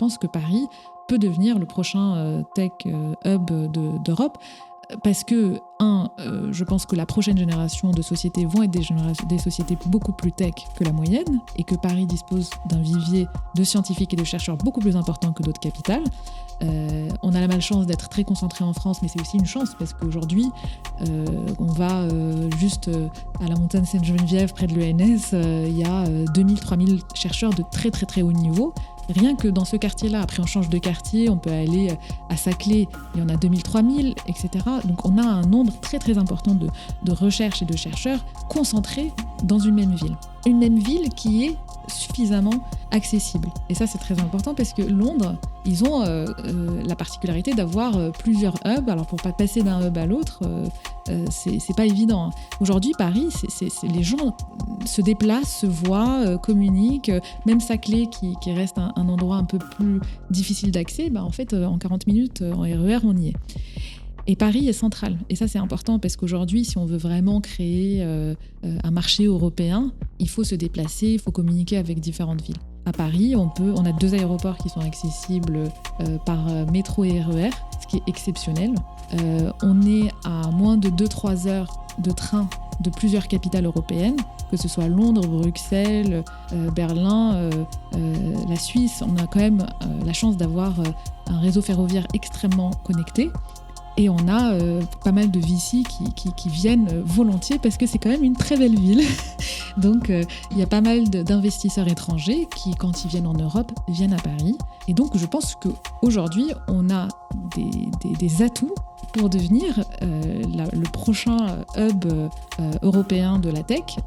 pense que Paris peut devenir le prochain tech hub d'Europe. Parce que, je pense que la prochaine génération de sociétés vont être des sociétés beaucoup plus tech que la moyenne, et que Paris dispose d'un vivier de scientifiques et de chercheurs beaucoup plus important que d'autres capitales. On a la malchance d'être très concentré en France, mais c'est aussi une chance, parce qu'aujourd'hui, on va juste à la montagne Sainte-Geneviève, près de l'ENS, il y a 2000-3000 chercheurs de très très très haut niveau. Rien que dans ce quartier-là, après on change de quartier, on peut aller à Saclay, il y en a 2000-3000, etc. Donc on a un nombre très très important de recherches et de chercheurs concentrés dans une même ville. Une même ville qui est suffisamment accessible. Et ça c'est très important parce que Londres, ils ont la particularité d'avoir plusieurs hubs. Alors pour pas passer d'un hub à l'autre, c'est pas évident, hein. Aujourd'hui, Paris, les gens se déplacent, se voient, communiquent. Même Saclay, qui reste un endroit un peu plus difficile d'accès, en fait, en 40 minutes, en RER, on y est. Et Paris est central. Et ça, c'est important parce qu'aujourd'hui, si on veut vraiment créer un marché européen, il faut se déplacer, il faut communiquer avec différentes villes. À Paris, on a 2 aéroports qui sont accessibles par métro et RER, ce qui est exceptionnel. On est à moins de 2-3 heures de train de plusieurs capitales européennes, que ce soit Londres, Bruxelles, Berlin, la Suisse. On a quand même la chance d'avoir un réseau ferroviaire extrêmement connecté. Et on a pas mal de VC qui viennent volontiers parce que c'est quand même une très belle ville. Donc il y a pas mal d'investisseurs étrangers qui, quand ils viennent en Europe, viennent à Paris. Et donc je pense qu'aujourd'hui, on a des atouts pour devenir le prochain hub européen de la tech,